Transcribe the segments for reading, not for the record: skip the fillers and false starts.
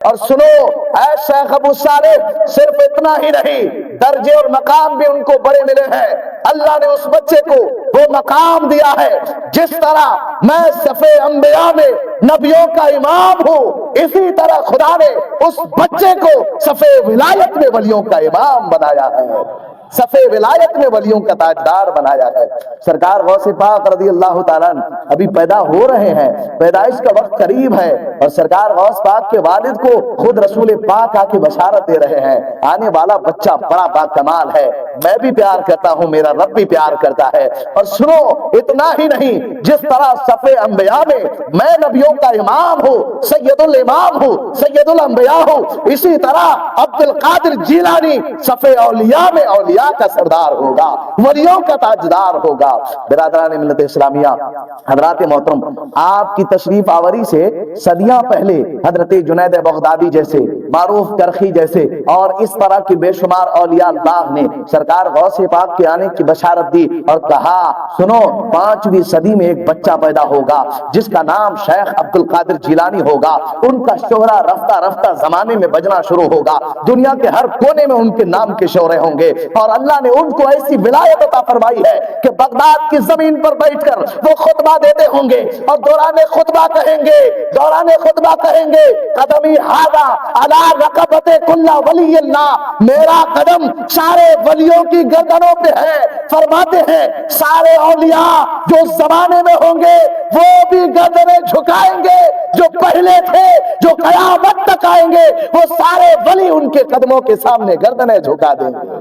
اور سنو اے شیخ ابو صالح، صرف اتنا ہی نہیں، درجے اور مقام بھی ان کو بڑے ملے ہیں۔ اللہ نے اس بچے کو وہ مقام دیا ہے، جس طرح میں صفِ انبیاء میں نبیوں کا امام ہوں، اسی طرح خدا نے اس بچے کو صفِ ولایت میں ولیوں کا امام بنایا ہے، صفِ ولایت میں ولیوں کا تاجدار بنایا ہے۔ سرکار غوث پاک رضی اللہ تعالیٰ عنہ ابھی پیدا ہو رہے ہیں، پیدائش کا وقت قریب ہے، اور سرکار غوث پاک کے والد کو خود رسول پاک آ کے بشارت دے رہے ہیں، آنے والا بچہ بڑا باکمال ہے، میں بھی پیار کرتا ہوں، میرا رب بھی پیار کرتا ہے۔ اور سنو اتنا ہی نہیں، جس طرح صفِ انبیاء میں نبیوں کا امام ہوں، سید الامام ہوں، سید الانبیاء ہوں، اسی طرح عبد القادر جیلانی صفِ اولیاء میں اولیاء کا سردار ہوگا، ولیوں کا تاجدار ہوگا۔ برادران ملت اسلامیہ، حضرات محترم، آپ کی تشریف آوری سے صدیاں پہلے حضرت جنید بغدادی جیسے، معروف کرخی جیسے اور اس طرح کی بے شمار اولیاء اللہ نے سرکار غوث پاک کے آنے کی بشارت دی اور کہا سنو 5ویں صدی میں ایک بچہ پیدا ہوگا جس کا نام شیخ عبد القادر جیلانی ہوگا، ان کا شہرہ رفتہ رفتہ زمانے میں بجنا شروع ہوگا، دنیا کے ہر کونے میں ان کے نام کے شہرے ہوں گے، اور اللہ نے ان کو ایسی ولایت عطا فرمائی ہے کہ بغداد کی زمین پر بیٹھ کر وہ خطبہ دیتے ہوں گے اور دوران خطبہ کہیں گے قدمی ہاذا علی رقبت کل ولی اللہ، میرا قدم سارے ولیوں کی گردنوں پہ ہے۔ فرماتے ہیں سارے اولیاء جو زمانے میں ہوں گے وہ بھی گردنیں جھکائیں گے، جو پہلے تھے جو قیامت تک آئیں گے وہ سارے ولی ان کے قدموں کے سامنے گردنیں جھکا دیں گے،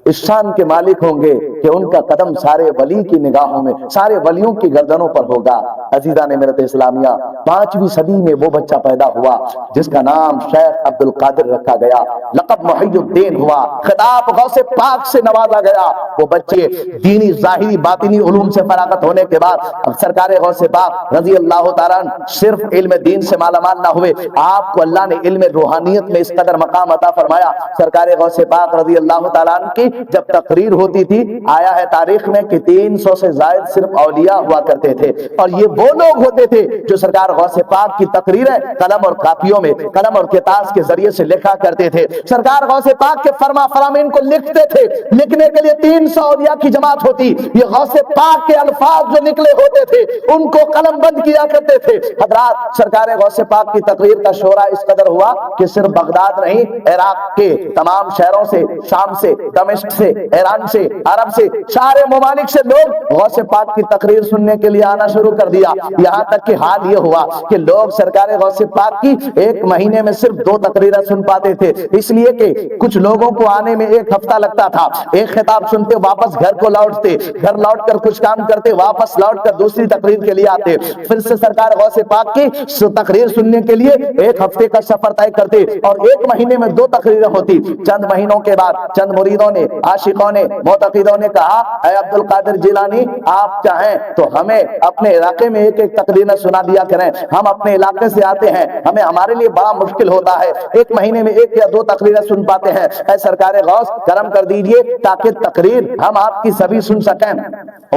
اس شان کے مالک ہوں گے کہ ان کا قدم سارے ولی کی نگاہوں میں، سارے ولیوں کی گردنوں پر ہوگا۔ عزیزان ملت اسلامیہ، 5ویں صدی میں وہ بچہ پیدا ہوا جس کا نام شیخ عبد القادر رکھا گیا، لقب محی الدین ہوا، خطاب غوث پاک سے نوازا گیا۔ وہ بچے دینی ظاہری باطنی علوم سے فراغت ہونے کے بعد سرکار غوث پاک رضی اللہ تعالیٰ عنہ صرف علم دین سے مالا مال نہ ہوئے، آپ کو اللہ نے علم روحانیت میں اس قدر مقام عطا فرمایا۔ سرکار غوث پاک رضی اللہ تعالیٰ عنہ کی جب تقریر ہوتی تھی، آیا ہے تاریخ میں کہ 300 سے زائد صرف اولیاء ہوا کرتے تھے، اور یہ وہ لوگ ہوتے تھے جو سرکار غوث پاک کی تقریریں قلم اور کاپیوں میں، قلم اور کتاز کے ذریعے سے لکھا کرتے تھے۔ سرکار غوث پاک کے فرما فرامین کو لکھتے تھے، لکھنے کے لیے 300 اولیاء کی جماعت ہوتی، یہ غوث پاک کے الفاظ جو نکلے ہوتے تھے ان کو قلم بند کیا کرتے تھے۔ حضرات، سرکار غوث پاک کی تقریر کا شورا اس قدر ہوا کہ صرف بغداد نہیں، عراق کے تمام شہروں سے، شام سے، دمشق سے، ایران سے، عرب سے، سارے ممالک سے لوگ غوث پاک کی تقریر سننے کے لیے آنا شروع کر دیا۔ یہاں تک کہ حال یہ ہوا کہ لوگ سرکار غوث پاک کی ایک مہینے میں صرف 2 تقریریں سن پاتے تھے، اس لیے کہ کچھ لوگوں کو آنے میں 1 ہفتہ لگتا تھا، ایک خطاب سنتے واپس گھر کو لوٹتے، گھر لوٹ کر کچھ کام کرتے، واپس لوٹ کر دوسری تقریر کے لیے آتے، پھر سے سرکار غوث پاک کی تقریر سننے کے لیے 1 ہفتے کا سفر طے کرتے، اور 1 مہینے میں 2 تقریریں ہوتی۔ چند مہینوں کے بعد چند مریدوں نے، عاشقوں نے، معتقدوں نے کہا اے عبد القادر جیلانی، آپ چاہیں تو ہمیں اپنے علاقے میں 1 تقریر سنا دیا کریں، ہم اپنے علاقے سے آتے ہیں، ہمارے لیے بڑا مشکل ہوتا ہے، 1 مہینے میں 1 یا 2 تقریریں سن پاتے ہیں، اے سرکار غوث کرم کر دیجئے تاکہ تقریر ہم آپ کی سبھی سن سکیں۔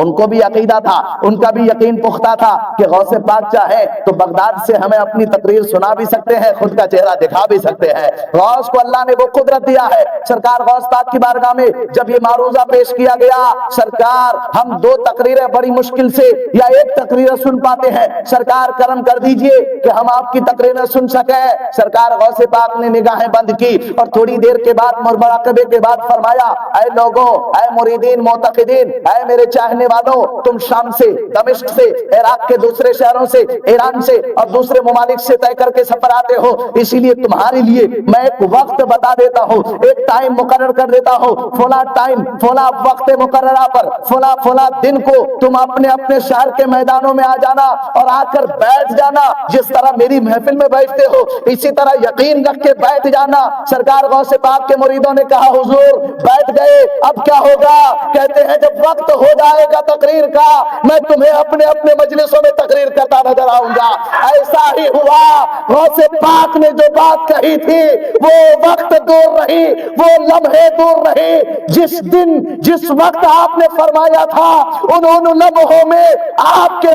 ان کو بھی عقیدہ تھا، ان کا بھی یقین پختہ تھا کہ غوث پاک چاہے تو بغداد سے ہمیں اپنی تقریر سنا بھی سکتے ہیں، خود کا چہرہ دکھا بھی سکتے ہیں۔ غوث کو اللہ نے وہ قدرت دیا ہے۔ سرکار غوث پاک کی بارگاہ میں جب یہ معروضہ پیش کیا گیا، سرکار ہم 2 تقریریں بڑی مشکل سے یا 1 تقریر سن پاتے ہیں، سرکار کرم کر دیجئے کہ ہم آپ کی تقریریں سن سکیں۔ سرکار غوث پاک نے نگاہیں بند کی اور تھوڑی دیر کے بعد مراقبے کے بعد فرمایا اے لوگوں، اے مریدین معتقدین، اے میرے چاہنے والوں، تم شام سے، دمشق سے، عراق کے دوسرے شہروں سے، ایران سے اور دوسرے ممالک سے طے کر کے سفر آتے ہو، اسی لیے تمہارے لیے میں ایک وقت بتا دیتا ہوں، ایک ٹائم مقرر کر دیتا ہوں، فلاں ٹائم، فلاں وقت مقررہ پر، فلاں دن کو تم اپنے اپنے شہر کے میدانوں میں آ جانا اور آ کر بیٹھ جانا، جس طرح میری محفل میں بیٹھتے ہو اسی طرح یقین رکھ کے بیٹھ جانا۔ سرکار غوث پاک کے مریدوں نے کہا حضور بیٹھ گئے، اب کیا ہوگا؟ کہتے ہیں جب وقت ہو جائے گا تقریر کا، میں تمہیں اپنے اپنے مجلسوں میں تقریر کرتا نظر آؤں گا۔ ایسا ہی ہوا، غوث پاک نے جو بات کہی تھی وہ وقت دور رہی، وہ لمحے دور رہی، جس دن جس وقت آپ نے فرمایا تھا ان لمحوں میں آپ کے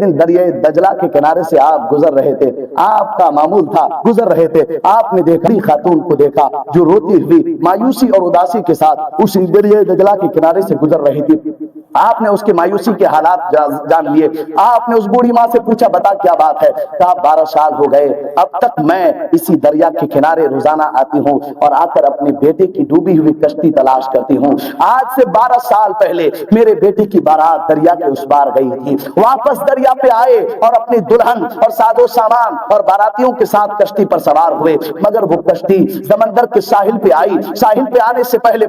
دن دریائے دجلہ کے کنارے سے آپ گزر رہے تھے. آپ کا معمول تھا گزر رہے تھے, آپ نے دیکھا خاتون کو دیکھا جو روتی ہوئی مایوسی اور اداسی کے ساتھ اس دریائے دجلہ کے کنارے سے گزر رہی تھی. آپ نے اس کے مایوسی کے حالات جان لیے. آپ نے اس بوڑھی ماں سے پوچھا بتا کیا بات ہے؟ کہا 12 سال ہو گئے اب تک میں اسی دریا کے کنارے روزانہ آتی ہوں اور آ کر اپنے بیٹے کی ڈوبی ہوئی کشتی تلاش کرتی ہوں. آج سے 12 سال پہلے میرے بیٹے کی بارات دریا کے اس پار گئی تھی, واپس دریا پہ آئے اور اپنی دلہن اور ساز و سامان اور باراتیوں کے ساتھ کشتی پر سوار ہوئے, مگر وہ کشتی سمندر کے ساحل پہ آئی. ساحل پہ آنے سے پہلے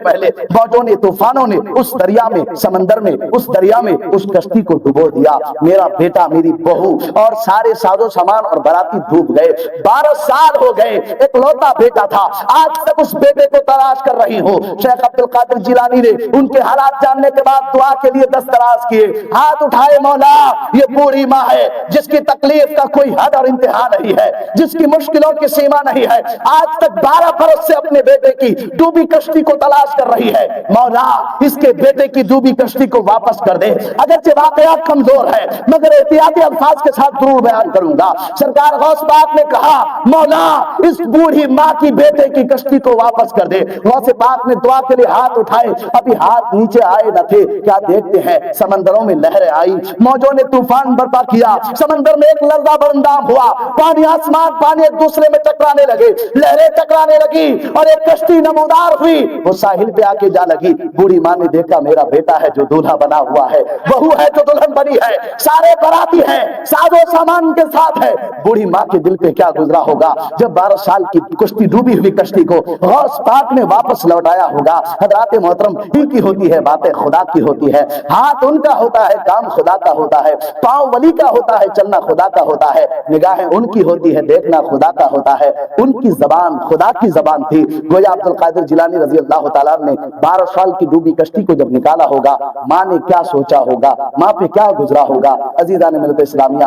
موجوں نے طوفانوں نے اس دریا میں سمندر میں اس دریا میں اس کشتی کو ڈبو دیا. میرا بیٹا میری بہو اور سارے ساز و سامان اور باراتی ڈوب گئے. 12 سال ہو گئے, اکلوتا بیٹا تھا, آج تک اس بیٹے کو تلاش کر رہی ہوں. شیخ عبد القادر جیلانی نے ان کے حالات جاننے کے بعد دعا کے لیے دست دراز کیے, ہاتھ اٹھائے, مولا یہ بوڑھی ماں ہے جس کی تکلیف کا کوئی حد اور انتہا نہیں ہے, جس کی مشکلوں کی سیما نہیں ہے, آج تک 12 برس سے اپنے بیٹے کی ڈوبی کشتی کو تلاش کر رہی ہے. مولا اس کے بیٹے کی ڈوبی کشتی کو واپس کر دے. اگرچہ واقعات کمزور ہے مگر احتیاطی الفاظ کے ساتھ ضرور بیان کروں گا. سرکار غوث پاک نے کہا مولا اس بوڑھی ماں کی بیٹے کی کشتی کو واپس کر دے. غوث پاک نے دعا کے لیے ہاتھ اٹھائے, ابھی ہاتھ نیچے آئے نہ تھے, کیا دیکھتے ہیں سمندروں میں لہریں آئی, موجوں نے طوفان برپا کیا, سمندر میں ایک لرزہ برندام ہوا, پانی آسمان پانی ایک دوسرے میں ٹکرانے لگے, لہریں ٹکرانے لگی اور ایک کشتی نمودار ہوئی, وہ ساحل پہ آ کے جا لگی. بوڑھی ماں نے دیکھا میرا بیٹا ہے جو دولہا بنا ہوا ہے, بہو ہے جو دلہن بنی ہے, سارے باراتی ہیں, ساز و سامان کے ساتھ ہے. بوڑھی ماں کے دل پہ کیا گزرا ہوگا جب 12 سال کی کشتی ڈوبی ہوئی کشتی کو غوث پاک نے واپس لوٹایا ہوگا. حضرات محترم, ان کی ہوتی ہے باتیں خدا کی ہوتی ہے, ہاتھ ان کا ہوتا ہے, کام خدا کا ہوتا ہے, پاؤں ولی کا ہوتا ہے, چلنا خدا کا ہوتا ہے, نگاہیں ان کی ہوتی ہے, دیکھنا خدا کا ہوتا ہے. ان کی زبان خدا کی زبان تھی. گویا عبد القادر جیلانی رضی اللہ تعالیٰ نے 12 سال کی ڈوبی کشتی کو جب نکالا ہوگا, ماں نے کیا سوچا ہوگا, ماں پہ کیا گزرا ہوگا. عزیزان ملت اسلامیہ,